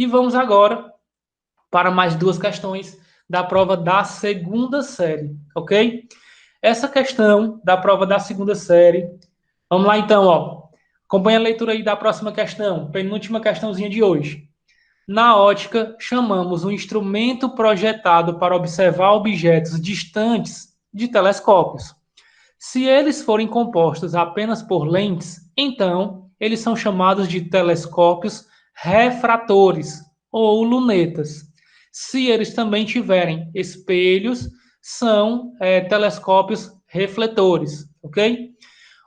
E vamos agora para mais duas questões da prova da segunda série, ok? Essa questão da prova da segunda série, vamos lá então, ó. Acompanha a leitura aí da próxima questão, penúltima questãozinha de hoje. Na ótica, chamamos um instrumento projetado para observar objetos distantes de telescópios. Se eles forem compostos apenas por lentes, então eles são chamados de telescópios refratores ou lunetas. Se eles também tiverem espelhos, são telescópios refletores, ok?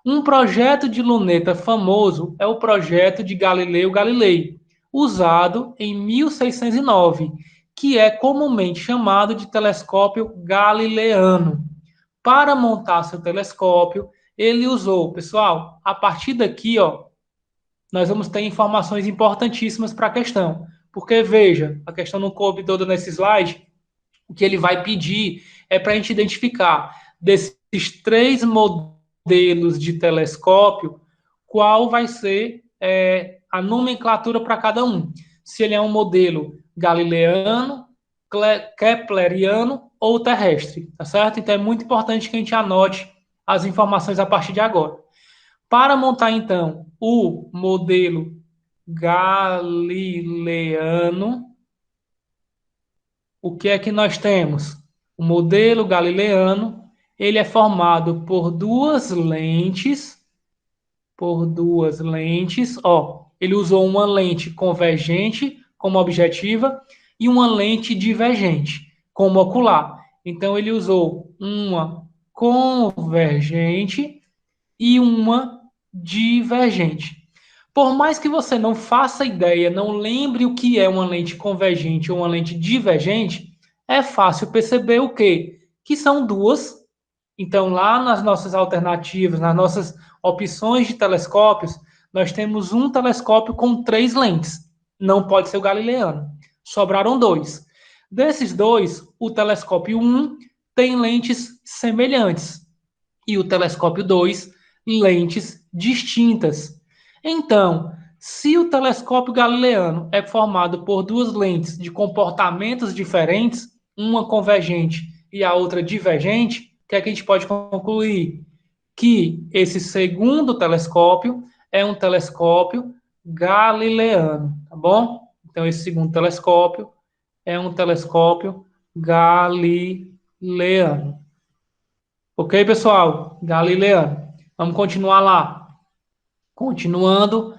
Um projeto de luneta famoso é o projeto de Galileu Galilei, usado em 1609, que é comumente chamado de telescópio galileano. Para montar seu telescópio, ele usou, pessoal, a partir daqui, ó, nós vamos ter informações importantíssimas para a questão. Porque, veja, a questão não coube toda nesse slide, o que ele vai pedir é para a gente identificar desses três modelos de telescópio, qual vai ser a nomenclatura para cada um. Se ele é um modelo galileano, kepleriano ou terrestre, tá certo? Então é muito importante que a gente anote as informações a partir de agora. Para montar, então, o modelo galileano, o que é que nós temos? O modelo galileano, ele é formado por duas lentes, ó, ele usou uma lente convergente como objetiva e uma lente divergente como ocular. Então ele usou uma convergente e uma divergente. Por mais que você não faça ideia, não lembre o que é uma lente convergente ou uma lente divergente, é fácil perceber o quê? Que são duas. Então, lá nas nossas alternativas, nas nossas opções de telescópios, nós temos um telescópio com três lentes. Não pode ser o galileano. Sobraram dois. Desses dois, o telescópio 1 tem lentes semelhantes e o telescópio 2, lentes distintas. Então, se o telescópio galileano é formado por duas lentes de comportamentos diferentes, uma convergente e a outra divergente, o que é que a gente pode concluir? Que esse segundo telescópio é um telescópio galileano, tá bom? Então, esse segundo telescópio é um telescópio galileano. Ok, pessoal? Galileano. Vamos continuar lá. Continuando.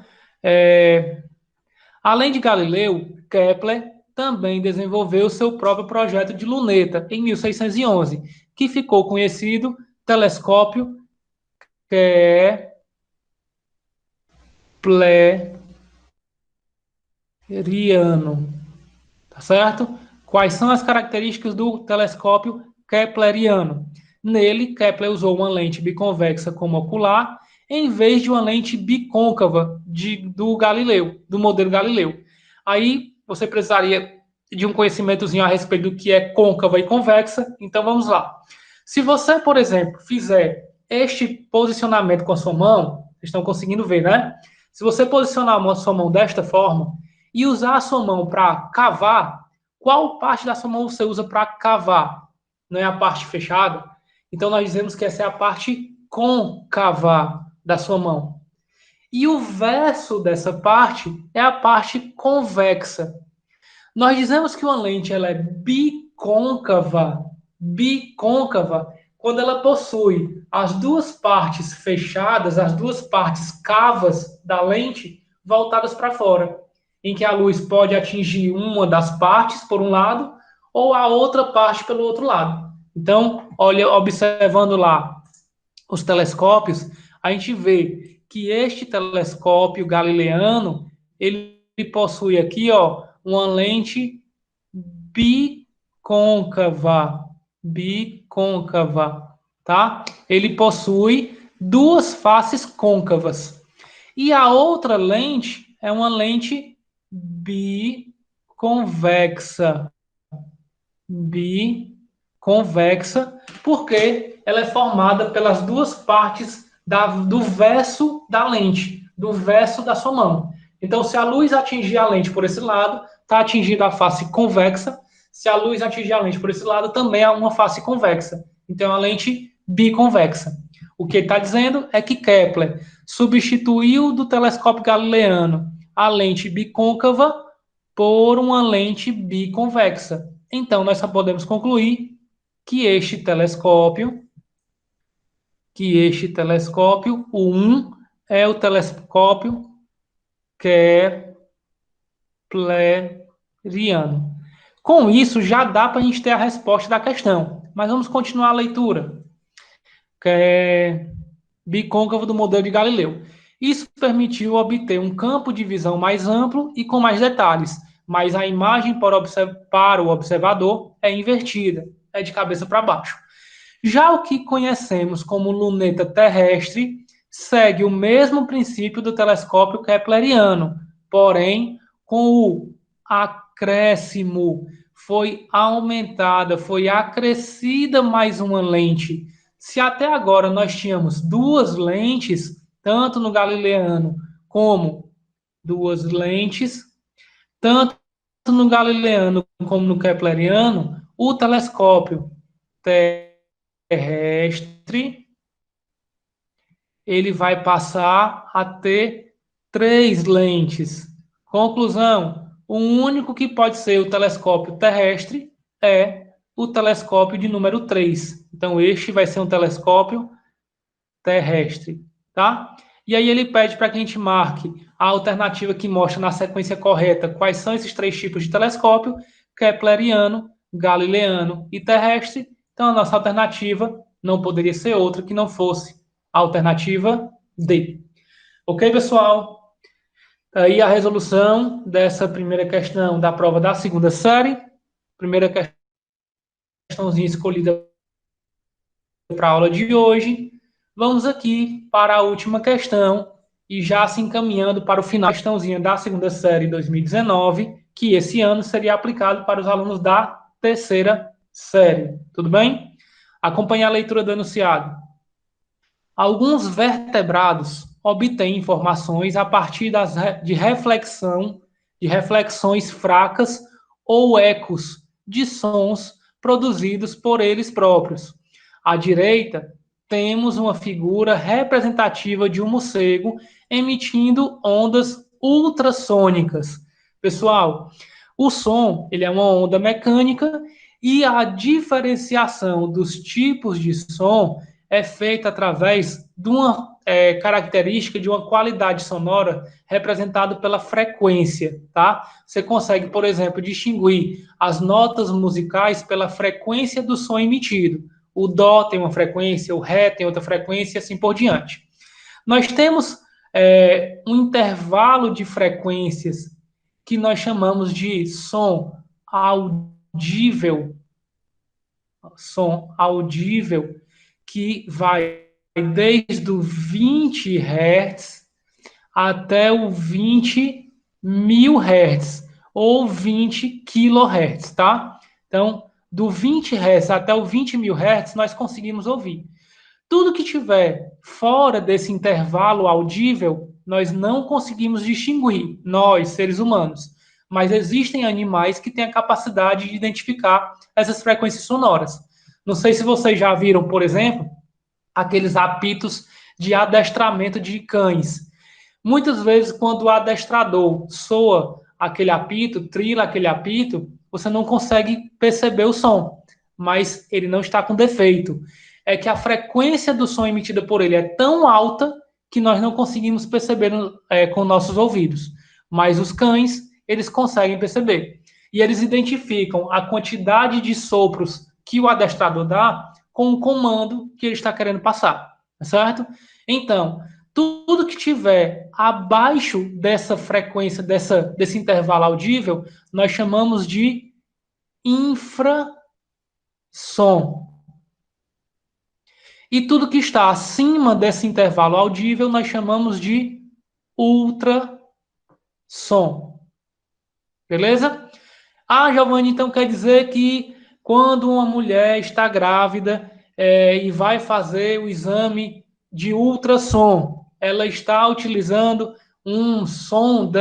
Além de Galileu, Kepler também desenvolveu seu próprio projeto de luneta em 1611, que ficou conhecido telescópio Kepleriano. Tá certo? Quais são as características do telescópio kepleriano? Nele, Kepler usou uma lente biconvexa como ocular, em vez de uma lente bicôncava do Galileu, do modelo Galileu. Aí você precisaria de um conhecimentozinho a respeito do que é côncava e convexa. Então vamos lá. Se você, por exemplo, fizer este posicionamento com a sua mão, vocês estão conseguindo ver, né? Se você posicionar a sua mão desta forma e usar a sua mão para cavar, qual parte da sua mão você usa para cavar? Não é a parte fechada? Então nós dizemos que essa é a parte côncava da sua mão. E o verso dessa parte é a parte convexa. Nós dizemos que uma lente ela é bicôncava, quando ela possui as duas partes fechadas, as duas partes cavas da lente voltadas para fora, em que a luz pode atingir uma das partes por um lado ou a outra parte pelo outro lado. Então, olha, observando lá os telescópios, a gente vê que este telescópio galileano, ele possui aqui, ó, uma lente bicôncava, tá? Ele possui duas faces côncavas. E a outra lente é uma lente biconvexa. Porque ela é formada pelas duas partes do verso da lente, do verso da sua mão. Então, se a luz atingir a lente por esse lado, está atingindo a face convexa. Se a luz atingir a lente por esse lado, também é uma face convexa. Então, é uma lente biconvexa. O que ele está dizendo é que Kepler substituiu do telescópio galileano a lente bicôncava por uma lente biconvexa. Então, nós só podemos concluir que este telescópio, o 1, é o telescópio kepleriano. Com isso, já dá para a gente ter a resposta da questão. Mas vamos continuar a leitura. Que é bicôncavo do modelo de Galileu. Isso permitiu obter um campo de visão mais amplo e com mais detalhes, mas a imagem para o observador é invertida, é de cabeça para baixo. Já o que conhecemos como luneta terrestre segue o mesmo princípio do telescópio kepleriano, porém, com o acréscimo, foi acrescida mais uma lente. Se até agora nós tínhamos duas lentes, tanto no galileano como no kepleriano, o telescópio terrestre ele vai passar a ter três lentes. Conclusão: o único que pode ser o telescópio terrestre é o telescópio de número 3. Então, este vai ser um telescópio terrestre, tá? E aí ele pede para que a gente marque a alternativa que mostra na sequência correta quais são esses três tipos de telescópio: kepleriano, galileano e terrestre. Então, a nossa alternativa não poderia ser outra que não fosse a alternativa D. Ok, pessoal? Aí a resolução dessa primeira questão da prova da segunda série. Primeira questãozinha escolhida para a aula de hoje. Vamos aqui para a última questão e já se encaminhando para o final, questãozinha da segunda série 2019, que esse ano seria aplicado para os alunos da terceira série. Tudo bem? Acompanhe a leitura do enunciado. Alguns vertebrados obtêm informações a partir de reflexões fracas ou ecos de sons produzidos por eles próprios. À direita, temos uma figura representativa de um morcego emitindo ondas ultrassônicas. Pessoal, o som ele é uma onda mecânica e a diferenciação dos tipos de som é feita através de uma característica de uma qualidade sonora representada pela frequência, tá? Você consegue, por exemplo, distinguir as notas musicais pela frequência do som emitido. O dó tem uma frequência, o ré tem outra frequência e assim por diante. Nós temos um intervalo de frequências que nós chamamos de som audível, que vai desde o 20 Hz até o 20 mil Hz, ou 20 kHz, tá? Então, do 20 Hz até o 20 mil Hz, nós conseguimos ouvir. Tudo que tiver fora desse intervalo audível, nós não conseguimos distinguir, nós, seres humanos. Mas existem animais que têm a capacidade de identificar essas frequências sonoras. Não sei se vocês já viram, por exemplo, aqueles apitos de adestramento de cães. Muitas vezes, quando o adestrador soa aquele apito, trila aquele apito, você não consegue perceber o som, mas ele não está com defeito. É que a frequência do som emitida por ele é tão alta que nós não conseguimos perceber com nossos ouvidos. Mas os cães, eles conseguem perceber. E eles identificam a quantidade de sopros que o adestrador dá com o comando que ele está querendo passar, certo? Então, tudo que tiver abaixo dessa frequência, desse intervalo audível, nós chamamos de infrassom. E tudo que está acima desse intervalo audível, nós chamamos de ultrassom. Beleza? Ah, Giovanni, então quer dizer que quando uma mulher está grávida e vai fazer o exame de ultrassom, ela está utilizando um som,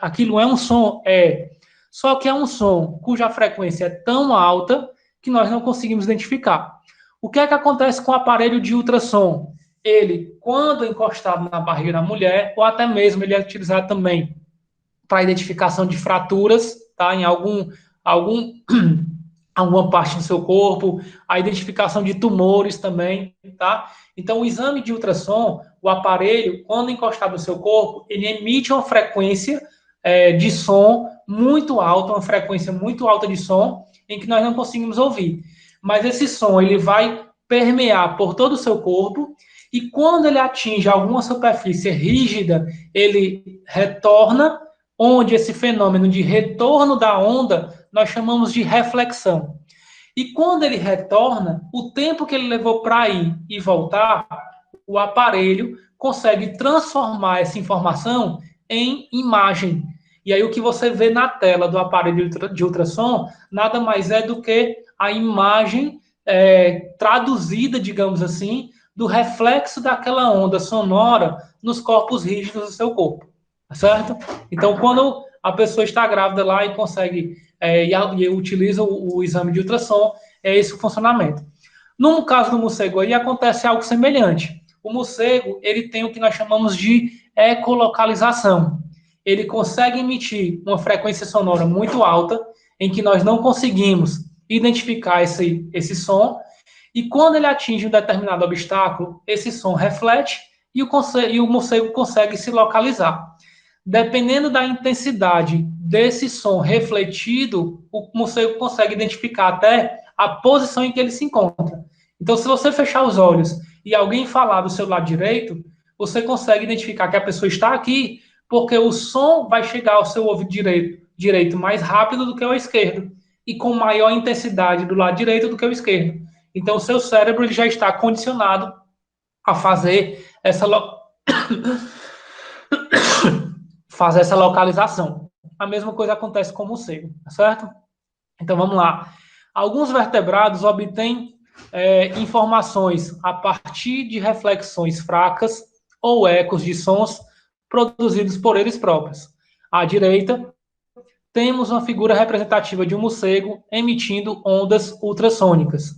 aquilo é um som? É. Só que é um som cuja frequência é tão alta que nós não conseguimos identificar. O que é que acontece com o aparelho de ultrassom? Ele, quando encostado na barriga da mulher, ou até mesmo ele é utilizado também para identificação de fraturas, tá? Em algum alguma parte do seu corpo, a identificação de tumores também, tá? Então, o exame de ultrassom, o aparelho, quando encostado no seu corpo, ele emite uma frequência de som muito alta, uma frequência muito alta de som, em que nós não conseguimos ouvir. Mas esse som, ele vai permear por todo o seu corpo, e quando ele atinge alguma superfície rígida, ele retorna, onde esse fenômeno de retorno da onda nós chamamos de reflexão. E quando ele retorna, o tempo que ele levou para ir e voltar, o aparelho consegue transformar essa informação em imagem. E aí o que você vê na tela do aparelho de ultrassom nada mais é do que a imagem traduzida, digamos assim, do reflexo daquela onda sonora nos corpos rígidos do seu corpo, certo? Então, quando a pessoa está grávida lá e consegue e utiliza o exame de ultrassom, é esse o funcionamento. No caso do morcego aí, acontece algo semelhante. O morcego, ele tem o que nós chamamos de ecolocalização. Ele consegue emitir uma frequência sonora muito alta, em que nós não conseguimos identificar esse som, e quando ele atinge um determinado obstáculo, esse som reflete e o morcego consegue se localizar. Dependendo da intensidade desse som refletido, o morcego consegue identificar até a posição em que ele se encontra. Então, se você fechar os olhos e alguém falar do seu lado direito, você consegue identificar que a pessoa está aqui, porque o som vai chegar ao seu ouvido direito mais rápido do que o esquerdo e com maior intensidade do lado direito do que o esquerdo. Então, o seu cérebro ele já está condicionado a fazer essa localização. A mesma coisa acontece com o morcego, tá certo? Então vamos lá. Alguns vertebrados obtêm informações a partir de reflexões fracas ou ecos de sons produzidos por eles próprios. À direita, temos uma figura representativa de um morcego emitindo ondas ultrassônicas.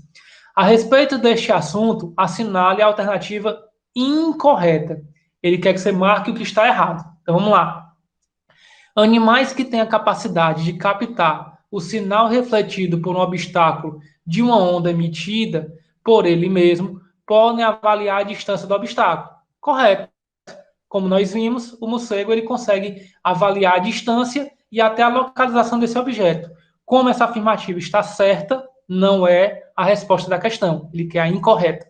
A respeito deste assunto, assinale a alternativa incorreta. Ele quer que você marque o que está errado. Então vamos lá. Animais que têm a capacidade de captar o sinal refletido por um obstáculo de uma onda emitida por ele mesmo podem avaliar a distância do obstáculo. Correto. Como nós vimos, o morcego ele consegue avaliar a distância e até a localização desse objeto. Como essa afirmativa está certa, não é a resposta da questão. Ele quer a incorreta.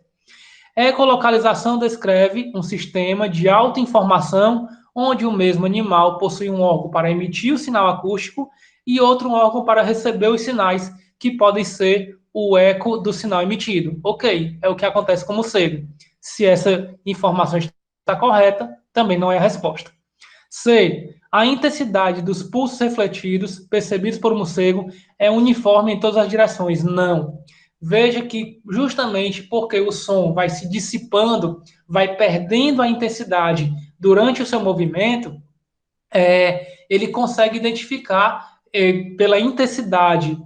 Ecolocalização descreve um sistema de autoinformação onde o mesmo animal possui um órgão para emitir o sinal acústico e outro órgão para receber os sinais, que podem ser o eco do sinal emitido. Ok, é o que acontece com o morcego. Se essa informação está correta, também não é a resposta. C. A intensidade dos pulsos refletidos percebidos por um morcego é uniforme em todas as direções. Não. Veja que justamente porque o som vai se dissipando, vai perdendo a intensidade durante o seu movimento, ele consegue identificar pela intensidade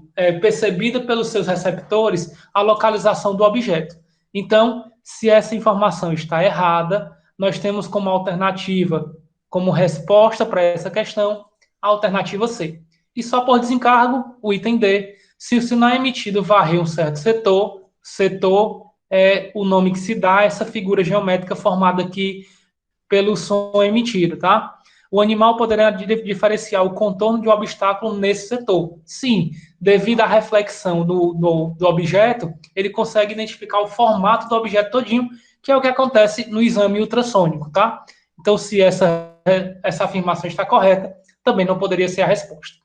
percebida pelos seus receptores a localização do objeto. Então, se essa informação está errada, nós temos como alternativa, como resposta para essa questão, a alternativa C. E só por desencargo, o item D, se o sinal emitido varrer um certo setor é o nome que se dá a essa figura geométrica formada aqui pelo som emitido, tá? O animal poderá diferenciar o contorno de um obstáculo nesse setor. Sim, devido à reflexão do objeto, ele consegue identificar o formato do objeto todinho, que é o que acontece no exame ultrassônico, tá? Então, se essa afirmação está correta, também não poderia ser a resposta.